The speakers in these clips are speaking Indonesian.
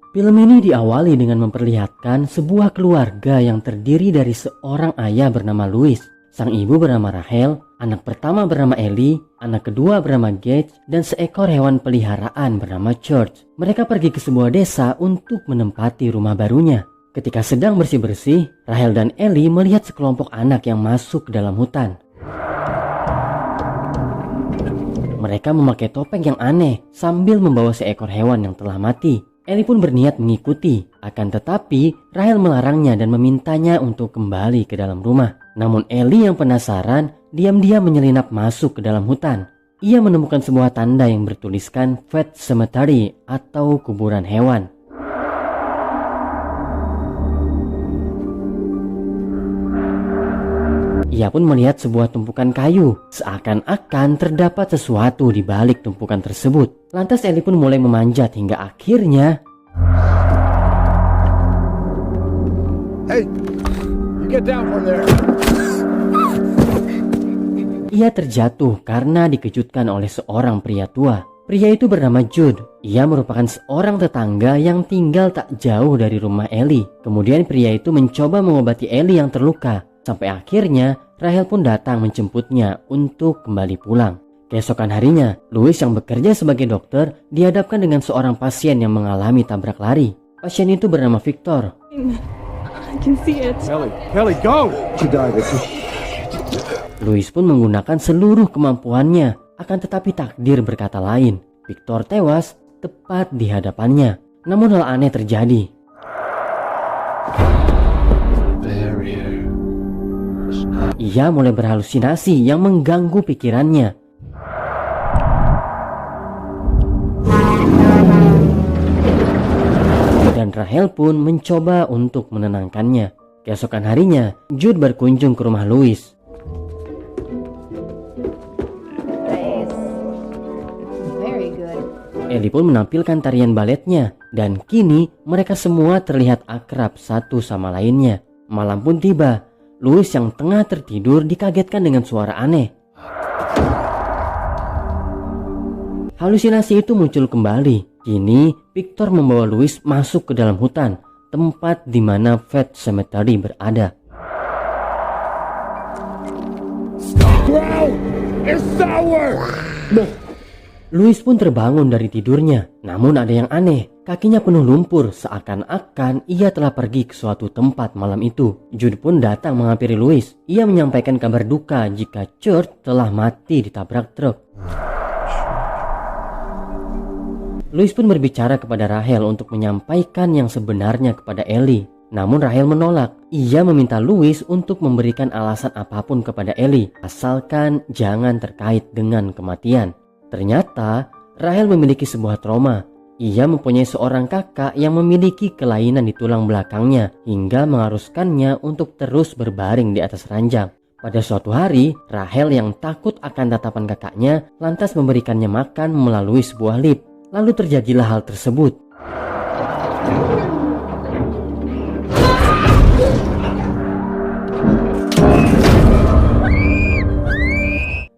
Film ini diawali dengan memperlihatkan sebuah keluarga yang terdiri dari seorang ayah bernama Louis, sang ibu bernama Rachel, anak pertama bernama Ellie, anak kedua bernama Gage, dan seekor hewan peliharaan bernama George. Mereka pergi ke sebuah desa untuk menempati rumah barunya. Ketika sedang bersih-bersih, Rachel dan Ellie melihat sekelompok anak yang masuk ke dalam hutan. Mereka memakai topeng yang aneh sambil membawa seekor hewan yang telah mati. Ellie pun berniat mengikuti, akan tetapi Rachel melarangnya dan memintanya untuk kembali ke dalam rumah. Namun Ellie yang penasaran diam-diam menyelinap masuk ke dalam hutan. Ia menemukan sebuah tanda yang bertuliskan Pet Cemetery atau kuburan hewan. Ia pun melihat sebuah tumpukan kayu, seakan-akan terdapat sesuatu di balik tumpukan tersebut. Lantas Ellie pun mulai memanjat hingga akhirnya Hey, you get down from there. ia terjatuh karena dikejutkan oleh seorang pria tua. Pria itu bernama Jude. Ia merupakan seorang tetangga yang tinggal tak jauh dari rumah Ellie. Kemudian pria itu mencoba mengobati Ellie yang terluka. Sampai akhirnya Rachel pun datang menjemputnya untuk kembali pulang. Keesokan harinya, Louis yang bekerja sebagai dokter dihadapkan dengan seorang pasien yang mengalami tabrak lari. Pasien itu bernama Victor. I can see it. Kelly, go! She died. Louis pun menggunakan seluruh kemampuannya, akan tetapi takdir berkata lain. Victor tewas tepat di hadapannya. Namun hal aneh terjadi. Ia mulai berhalusinasi yang mengganggu pikirannya. Dan Rachel pun mencoba untuk menenangkannya. Keesokan harinya, Jude berkunjung ke rumah Louis. Ellie pun menampilkan tarian baletnya, dan kini mereka semua terlihat akrab satu sama lainnya. Malam pun tiba. Louis yang tengah tertidur dikagetkan dengan suara aneh. Halusinasi itu muncul kembali. Kini Victor membawa Louis masuk ke dalam hutan, tempat di mana Pet Cemetery berada. It's sour! Louis pun terbangun dari tidurnya. Namun ada yang aneh, kakinya penuh lumpur seakan-akan ia telah pergi ke suatu tempat malam itu. Jude pun datang menghampiri Louis. Ia menyampaikan kabar duka jika George telah mati ditabrak truk. Louis pun berbicara kepada Rachel untuk menyampaikan yang sebenarnya kepada Ellie. Namun Rachel menolak. Ia meminta Louis untuk memberikan alasan apapun kepada Ellie, asalkan jangan terkait dengan kematian. Ternyata Rachel memiliki sebuah trauma. Ia mempunyai seorang kakak yang memiliki kelainan di tulang belakangnya hingga mengharuskannya untuk terus berbaring di atas ranjang. Pada suatu hari, Rachel yang takut akan tatapan kakaknya lantas memberikannya makan melalui sebuah lift. Lalu terjadilah hal tersebut.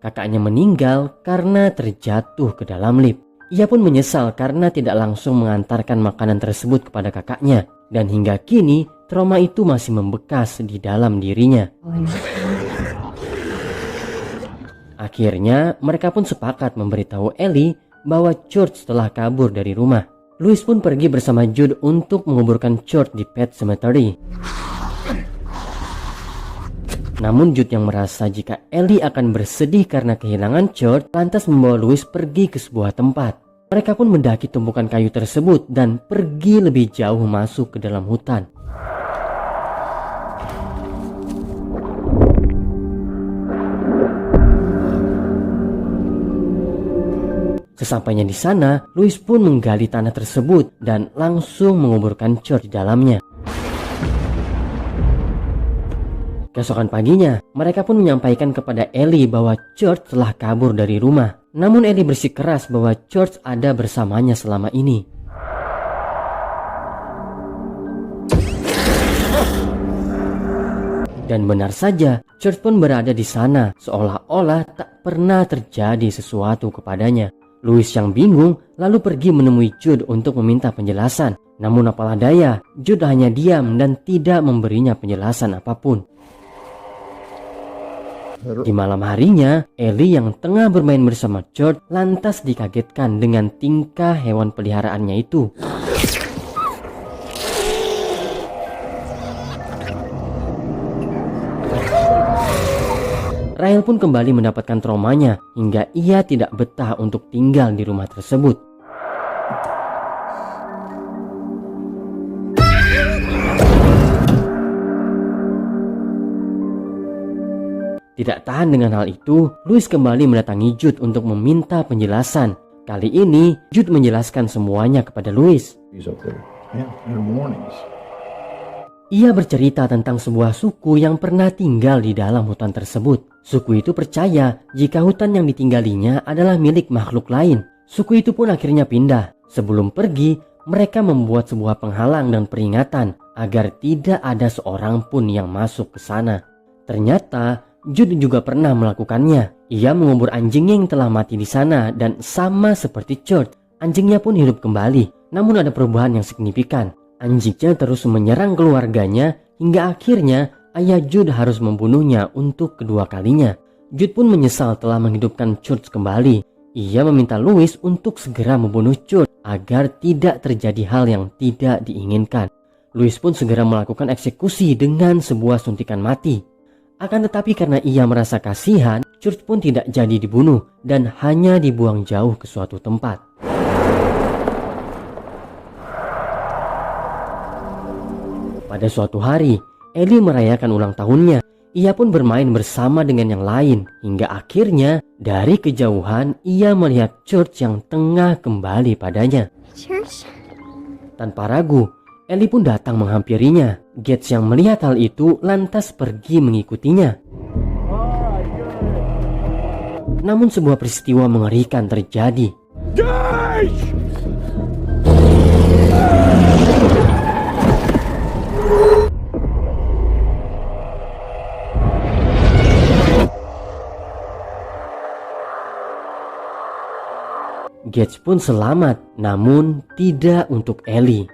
Kakaknya meninggal karena terjatuh ke dalam lift. Ia pun menyesal karena tidak langsung mengantarkan makanan tersebut kepada kakaknya. Dan hingga kini trauma itu masih membekas di dalam dirinya. Akhirnya mereka pun sepakat memberitahu Ellie bahwa George telah kabur dari rumah. Louis pun pergi bersama Jude untuk menguburkan George di Pet Cemetery. Namun Jude yang merasa jika Ellie akan bersedih karena kehilangan George, lantas membawa Louis pergi ke sebuah tempat. Mereka pun mendaki tumpukan kayu tersebut dan pergi lebih jauh masuk ke dalam hutan. Sesampainya di sana, Louis pun menggali tanah tersebut dan langsung menguburkan George di dalamnya. Keesokan paginya, mereka pun menyampaikan kepada Ellie bahwa George telah kabur dari rumah. Namun Ellie bersikeras bahwa George ada bersamanya selama ini. Dan benar saja, George pun berada di sana seolah-olah tak pernah terjadi sesuatu kepadanya. Louis yang bingung lalu pergi menemui Jude untuk meminta penjelasan. Namun apalah daya, Jude hanya diam dan tidak memberinya penjelasan apapun. Di malam harinya, Ellie yang tengah bermain bersama George lantas dikagetkan dengan tingkah hewan peliharaannya itu. Rahel pun kembali mendapatkan traumanya hingga ia tidak betah untuk tinggal di rumah tersebut. Tidak tahan dengan hal itu, Louis kembali mendatangi Jude untuk meminta penjelasan. Kali ini, Jude menjelaskan semuanya kepada Louis. He's up there. Yeah, and warnings. Ia bercerita tentang sebuah suku yang pernah tinggal di dalam hutan tersebut. Suku itu percaya jika hutan yang ditinggalinya adalah milik makhluk lain. Suku itu pun akhirnya pindah. Sebelum pergi, mereka membuat sebuah penghalang dan peringatan agar tidak ada seorang pun yang masuk ke sana. Ternyata Jude juga pernah melakukannya. Ia mengubur anjingnya yang telah mati di sana dan sama seperti George, anjingnya pun hidup kembali. Namun ada perubahan yang signifikan. Anjingnya terus menyerang keluarganya hingga akhirnya ayah Jude harus membunuhnya untuk kedua kalinya. Jude pun menyesal telah menghidupkan George kembali. Ia meminta Louis untuk segera membunuh George agar tidak terjadi hal yang tidak diinginkan. Louis pun segera melakukan eksekusi dengan sebuah suntikan mati. Akan tetapi karena ia merasa kasihan, George pun tidak jadi dibunuh dan hanya dibuang jauh ke suatu tempat. Pada suatu hari, Ellie merayakan ulang tahunnya. Ia pun bermain bersama dengan yang lain hingga akhirnya dari kejauhan ia melihat George yang tengah kembali padanya. George? Tanpa ragu, Ellie pun datang menghampirinya. Gates yang melihat hal itu lantas pergi mengikutinya. Namun sebuah peristiwa mengerikan terjadi. Gates pun selamat, namun tidak untuk Ellie.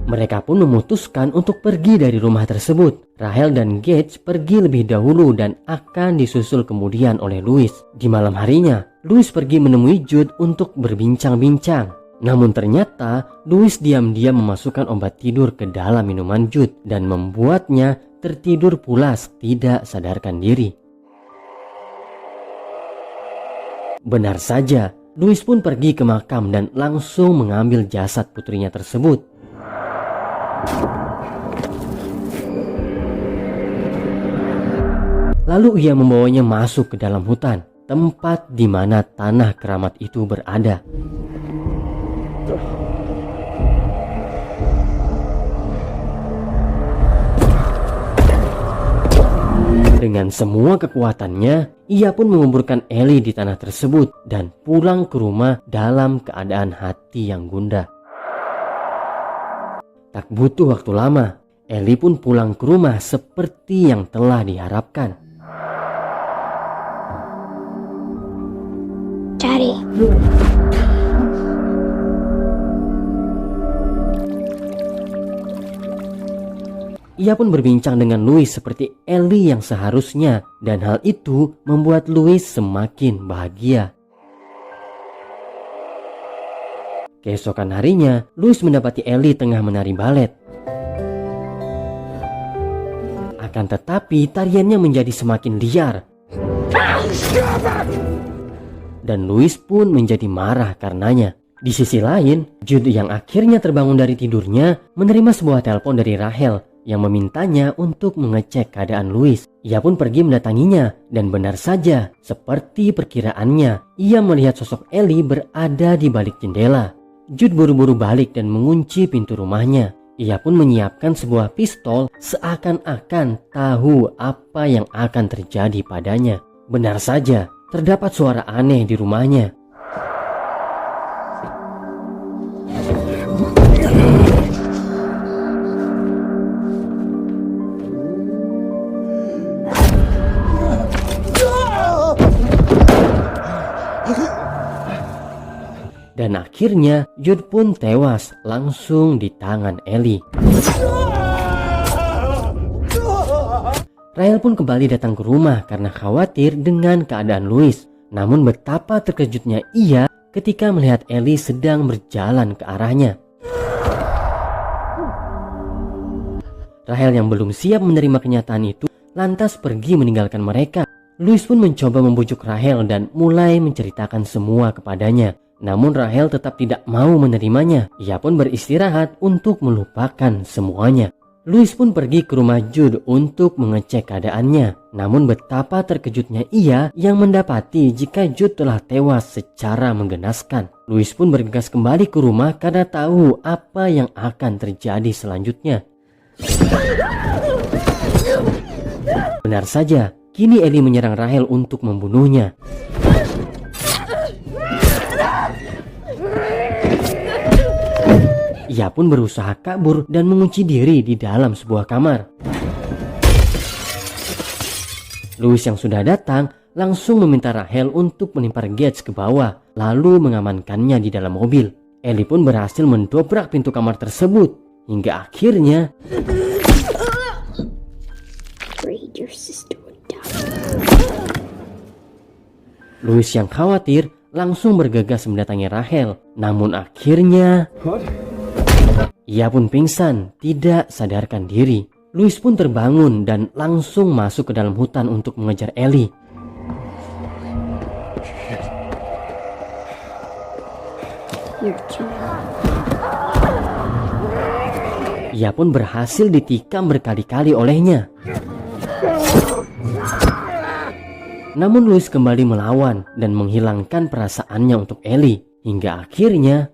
Mereka pun memutuskan untuk pergi dari rumah tersebut. Rahel dan Gates pergi lebih dahulu dan akan disusul kemudian oleh Louis. Di malam harinya, Louis pergi menemui Jude untuk berbincang-bincang. Namun ternyata Louis diam-diam memasukkan obat tidur ke dalam minuman Jude dan membuatnya tertidur pulas tidak sadarkan diri. Benar saja, Louis pun pergi ke makam dan langsung mengambil jasad putrinya tersebut. Lalu ia membawanya masuk ke dalam hutan, tempat di mana tanah keramat itu berada. Dengan semua kekuatannya, ia pun menguburkan Ellie di tanah tersebut dan pulang ke rumah dalam keadaan hati yang gundah. Tak butuh waktu lama, Ellie pun pulang ke rumah seperti yang telah diharapkan. Daddy. Ia pun berbincang dengan Louis seperti Ellie yang seharusnya, dan hal itu membuat Louis semakin bahagia. Keesokan harinya, Louis mendapati Ellie tengah menari balet. Akan tetapi tariannya menjadi semakin liar. Dan Louis pun menjadi marah karenanya. Di sisi lain, Jude yang akhirnya terbangun dari tidurnya menerima sebuah telepon dari Rahel yang memintanya untuk mengecek keadaan Louis. Ia pun pergi mendatanginya dan benar saja, seperti perkiraannya, ia melihat sosok Ellie berada di balik jendela. Jude buru-buru balik dan mengunci pintu rumahnya. Ia pun menyiapkan sebuah pistol seakan-akan tahu apa yang akan terjadi padanya. Benar saja, terdapat suara aneh di rumahnya. Dan akhirnya Jude pun tewas langsung di tangan Ellie. Rahel pun kembali datang ke rumah karena khawatir dengan keadaan Louis. Namun betapa terkejutnya ia ketika melihat Ellie sedang berjalan ke arahnya. Rahel yang belum siap menerima kenyataan itu lantas pergi meninggalkan mereka. Louis pun mencoba membujuk Rahel dan mulai menceritakan semua kepadanya. Namun Rahel tetap tidak mau menerimanya. Ia pun beristirahat untuk melupakan semuanya. Louis pun pergi ke rumah Jude untuk mengecek keadaannya. Namun betapa terkejutnya ia yang mendapati jika Jude telah tewas secara menggenaskan. Louis pun bergegas kembali ke rumah karena tahu apa yang akan terjadi selanjutnya. Benar saja, kini Ellie menyerang Rahel untuk membunuhnya. Ia pun berusaha kabur dan mengunci diri di dalam sebuah kamar. Louis yang sudah datang langsung meminta Rahel untuk melempar Gates ke bawah, lalu mengamankannya di dalam mobil. Ellie pun berhasil mendobrak pintu kamar tersebut, hingga akhirnya Louis yang khawatir langsung bergegas mendatangi Rahel. Namun akhirnya ia pun pingsan, tidak sadarkan diri. Louis pun terbangun dan langsung masuk ke dalam hutan untuk mengejar Ellie. Ia pun berhasil ditikam berkali-kali olehnya. Namun Louis kembali melawan dan menghilangkan perasaannya untuk Ellie. Hingga akhirnya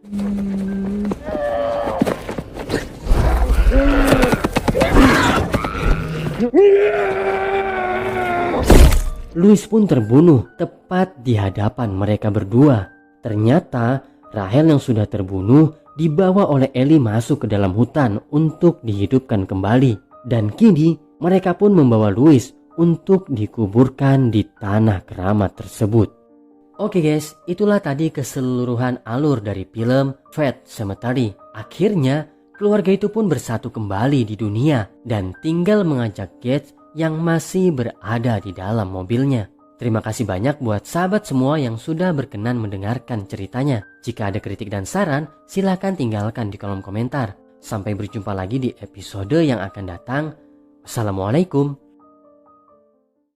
Louis pun terbunuh tepat di hadapan mereka berdua. Ternyata Rahel yang sudah terbunuh dibawa oleh Ellie masuk ke dalam hutan untuk dihidupkan kembali. Dan kini mereka pun membawa Louis untuk dikuburkan di tanah keramat tersebut. Oke guys, itulah tadi keseluruhan alur dari film Pet Sematary. Akhirnya keluarga itu pun bersatu kembali di dunia dan tinggal mengajak Gates yang masih berada di dalam mobilnya. Terima kasih banyak buat sahabat semua yang sudah berkenan mendengarkan ceritanya. Jika ada kritik dan saran, silahkan tinggalkan di kolom komentar. Sampai berjumpa lagi di episode yang akan datang. Wassalamualaikum.